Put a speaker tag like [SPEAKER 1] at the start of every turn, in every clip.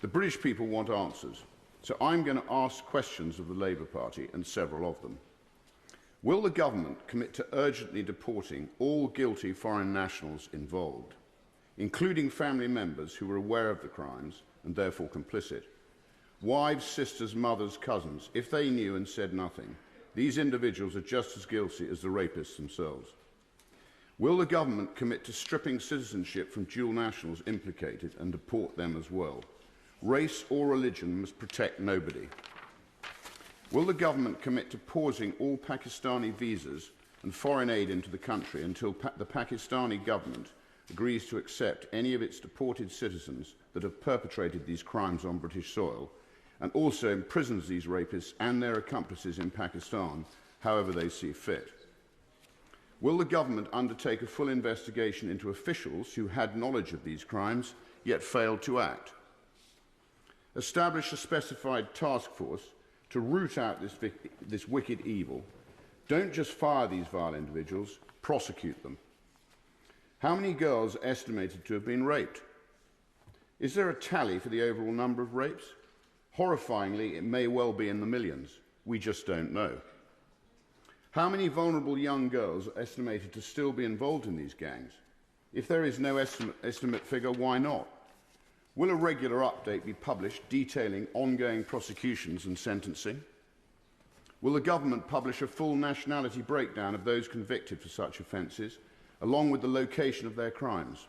[SPEAKER 1] The British people want answers, so I'm going to ask questions of the Labour Party and several of them. Will the government commit to urgently deporting all guilty foreign nationals involved, including family members who were aware of the crimes and therefore complicit? Wives, sisters, mothers, cousins, if they knew and said nothing, these individuals are just as guilty as the rapists themselves. Will the government commit to stripping citizenship from dual nationals implicated and deport them as well? Race or religion must protect nobody. Will the government commit to pausing all Pakistani visas and foreign aid into the country until the Pakistani government agrees to accept any of its deported citizens that have perpetrated these crimes on British soil, and also imprisons these rapists and their accomplices in Pakistan, however they see fit? Will the government undertake a full investigation into officials who had knowledge of these crimes yet failed to act? Establish a specified task force to root out this wicked evil. Don't just fire these vile individuals, prosecute them. How many girls are estimated to have been raped? Is there a tally for the overall number of rapes? Horrifyingly, it may well be in the millions. We just don't know. How many vulnerable young girls are estimated to still be involved in these gangs? If there is no estimate figure, why not? Will a regular update be published detailing ongoing prosecutions and sentencing? Will the government publish a full nationality breakdown of those convicted for such offences, along with the location of their crimes?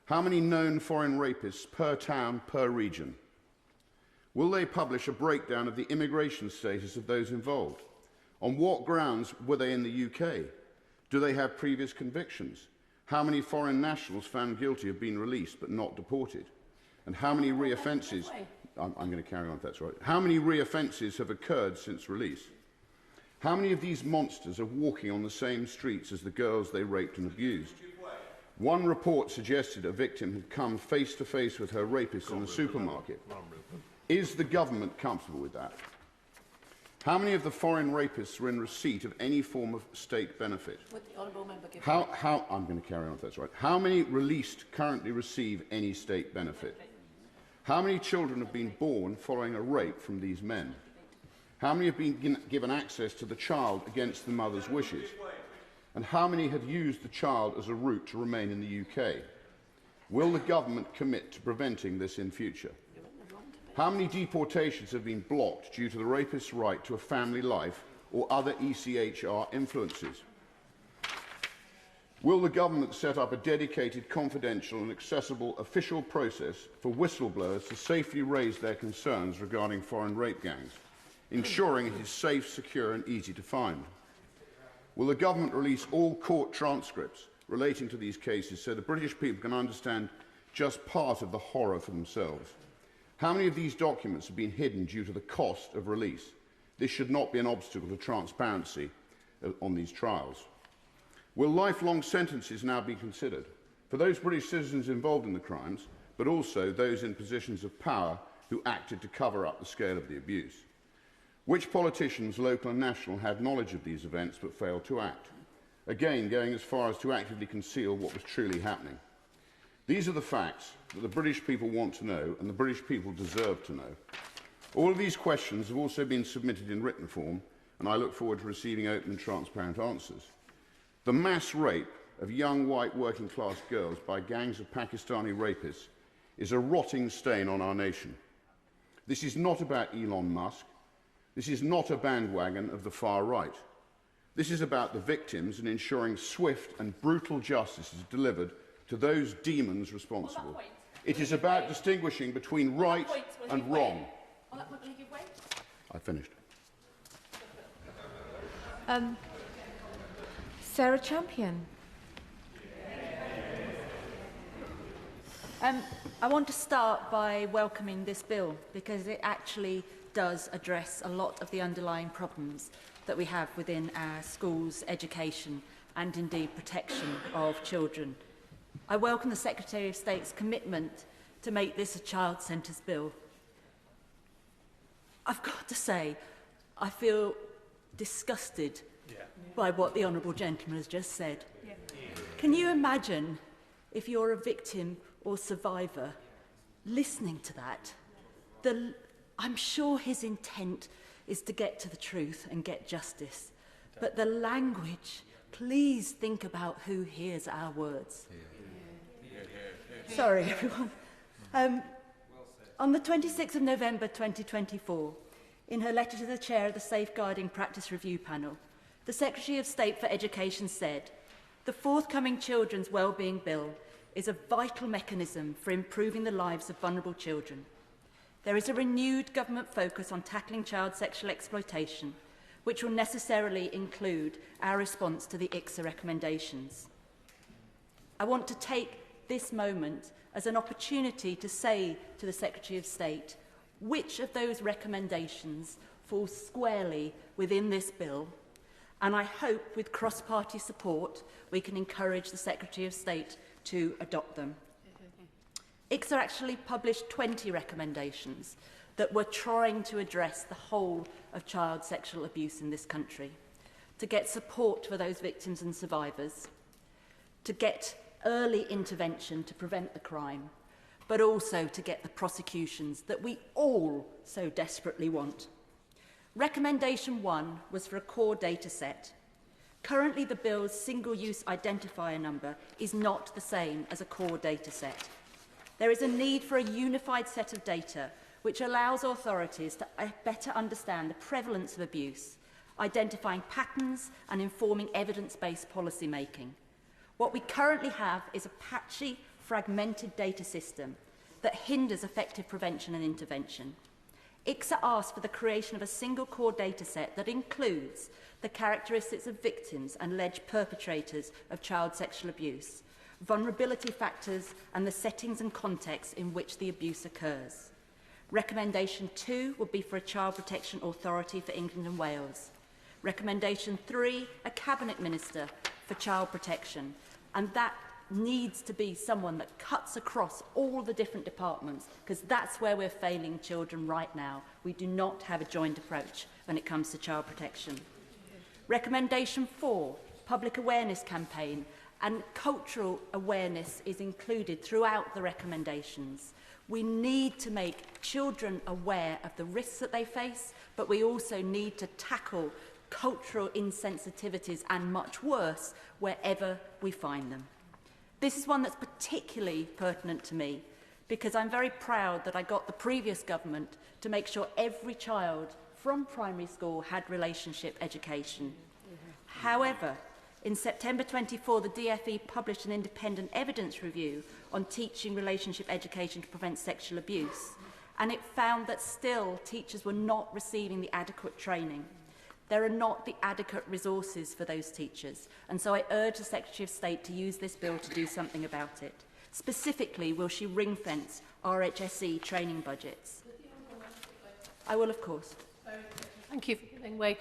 [SPEAKER 1] How many known foreign rapists per town, per region? Will they publish a breakdown of the immigration status of those involved? On what grounds were they in the UK? Do they have previous convictions? How many foreign nationals found guilty have been released but not deported? And how many re-offences, I'm going to carry on if that's right, how many re-offences have occurred since release? How many of these monsters are walking on the same streets as the girls they raped and abused? One report suggested a victim had come face to face with her rapist in the supermarket. Is the government comfortable with that? How many of the foreign rapists were in receipt of any form of state benefit? Would the honourable member give I'm going to carry on if that's right. How many released currently receive any state benefit? How many children have been born following a rape from these men? How many have been given access to the child against the mother's wishes? And how many have used the child as a route to remain in the UK? Will the government commit to preventing this in future? How many deportations have been blocked due to the rapist's right to a family life or other ECHR influences? Will the government set up a dedicated, confidential and accessible official process for whistleblowers to safely raise their concerns regarding foreign rape gangs, ensuring it is safe, secure and easy to find? Will the government release all court transcripts relating to these cases so the British people can understand just part of the horror for themselves? How many of these documents have been hidden due to the cost of release? This should not be an obstacle to transparency on these trials. Will lifelong sentences now be considered for those British citizens involved in the crimes, but also those in positions of power who acted to cover up the scale of the abuse? Which politicians, local and national, had knowledge of these events but failed to act? Again, going as far as to actively conceal what was truly happening. These are the facts that the British people want to know and the British people deserve to know. All of these questions have also been submitted in written form, and I look forward to receiving open and transparent answers. The mass rape of young white working class girls by gangs of Pakistani rapists is a rotting stain on our nation. This is not about Elon Musk. This is not a bandwagon of the far right. This is about the victims and ensuring swift and brutal justice is delivered to those demons responsible. It is about distinguishing between right and wrong. I finished.
[SPEAKER 2] Sarah Champion.
[SPEAKER 3] I want to start by welcoming this bill because it actually does address a lot of the underlying problems that we have within our schools, education and indeed protection of children. I welcome the Secretary of State's commitment to make this a child-centred bill. I've got to say, I feel disgusted by what the Honourable Gentleman has just said. Can you imagine if you're a victim or survivor listening to that? I'm sure his intent is to get to the truth and get justice. But the language, please think about who hears our words. Sorry, everyone. On the 26th of November 2024, in her letter to the chair of the Safeguarding Practice Review Panel, the Secretary of State for Education said, "The forthcoming Children's Wellbeing Bill is a vital mechanism for improving the lives of vulnerable children. There is a renewed government focus on tackling child sexual exploitation, which will necessarily include our response to the ICSA recommendations." I want to take this moment as an opportunity to say to the Secretary of State which of those recommendations falls squarely within this bill, and I hope with cross-party support we can encourage the Secretary of State to adopt them. ICSA actually published 20 recommendations that were trying to address the whole of child sexual abuse in this country, to get support for those victims and survivors, to get early intervention to prevent the crime, but also to get the prosecutions that we all so desperately want. Recommendation 1 was for a core data set. Currently, the bill's single-use identifier number is not the same as a core data set. There is a need for a unified set of data which allows authorities to better understand the prevalence of abuse, identifying patterns and informing evidence-based policy making. What we currently have is a patchy, fragmented data system that hinders effective prevention and intervention. ICSA asked for the creation of a single core data set that includes the characteristics of victims and alleged perpetrators of child sexual abuse, vulnerability factors and the settings and contexts in which the abuse occurs. Recommendation 2 would be for a Child Protection Authority for England and Wales. Recommendation 3, a Cabinet Minister for Child Protection, and that needs to be someone that cuts across all the different departments, because that's where we're failing children right now. We do not have a joint approach when it comes to child protection. Recommendation 4, public awareness campaign, and cultural awareness is included throughout the recommendations. We need to make children aware of the risks that they face, but we also need to tackle cultural insensitivities and much worse wherever we find them. This is one that's particularly pertinent to me because I'm very proud that I got the previous government to make sure every child from primary school had relationship education. However, in September 24, the DFE published an independent evidence review on teaching relationship education to prevent sexual abuse, and it found that still teachers were not receiving the adequate training. There are not the adequate resources for those teachers, and so I urge the Secretary of State to use this bill to do something about it. Specifically, will she ring-fence RHSE training budgets? I will, of course.
[SPEAKER 2] Thank you for giving way.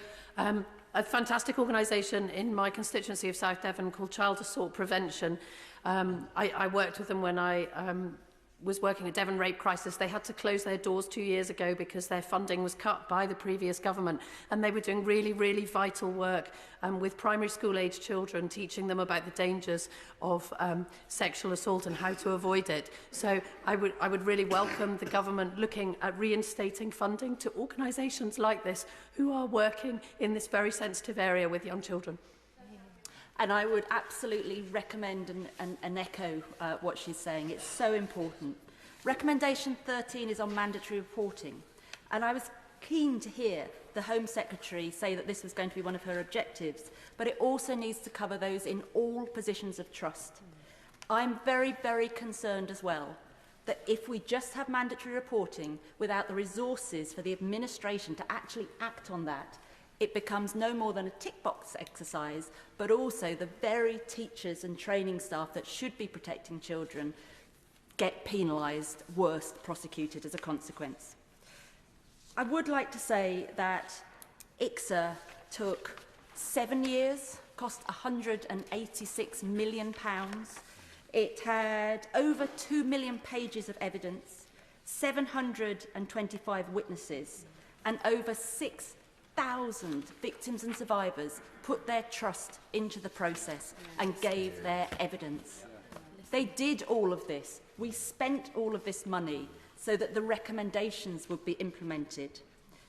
[SPEAKER 2] A fantastic organisation in my constituency of South Devon called Child Assault Prevention. I worked with them when I was working at Devon Rape Crisis. They had to close their doors 2 years ago because their funding was cut by the previous government, and they were doing really, really vital work with primary school age children, teaching them about the dangers of sexual assault and how to avoid it. So I would really welcome the government looking at reinstating funding to organisations like this who are working in this very sensitive area with young children.
[SPEAKER 3] And I would absolutely recommend and echo what she's saying. It's so important. Recommendation 13 is on mandatory reporting. And I was keen to hear the Home Secretary say that this was going to be one of her objectives, but it also needs to cover those in all positions of trust. I'm very, very concerned as well that if we just have mandatory reporting without the resources for the administration to actually act on that, it becomes no more than a tick box exercise, but also the very teachers and training staff that should be protecting children get penalised, worse, prosecuted as a consequence. I would like to say that ICSA took 7 years, cost £186 million. It had over 2 million pages of evidence, 725 witnesses, and over 6,000 victims and survivors put their trust into the process and gave their evidence. They did all of this. We spent all of this money so that the recommendations would be implemented.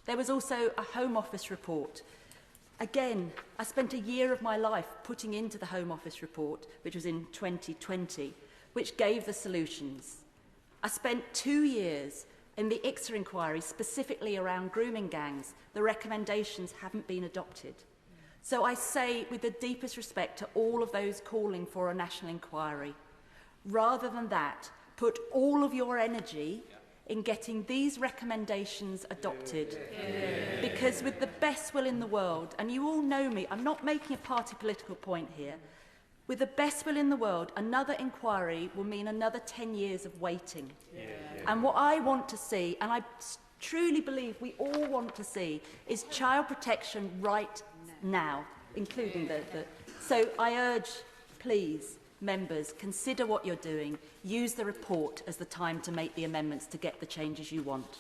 [SPEAKER 3] There was also a Home Office report. Again, I spent a year of my life putting into the Home Office report, which was in 2020, which gave the solutions. I spent 2 years in the ICSA inquiry, specifically around grooming gangs. The recommendations haven't been adopted. So I say, with the deepest respect to all of those calling for a national inquiry, rather than that, put all of your energy in getting these recommendations adopted. Because with the best will in the world, and you all know me, I'm not making a party political point here, with the best will in the world, another inquiry will mean another 10 years of waiting. And what I want to see, and I truly believe we all want to see, is child protection right now, including So I urge, please, members, consider what you're doing. Use the report as the time to make the amendments to get the changes you want.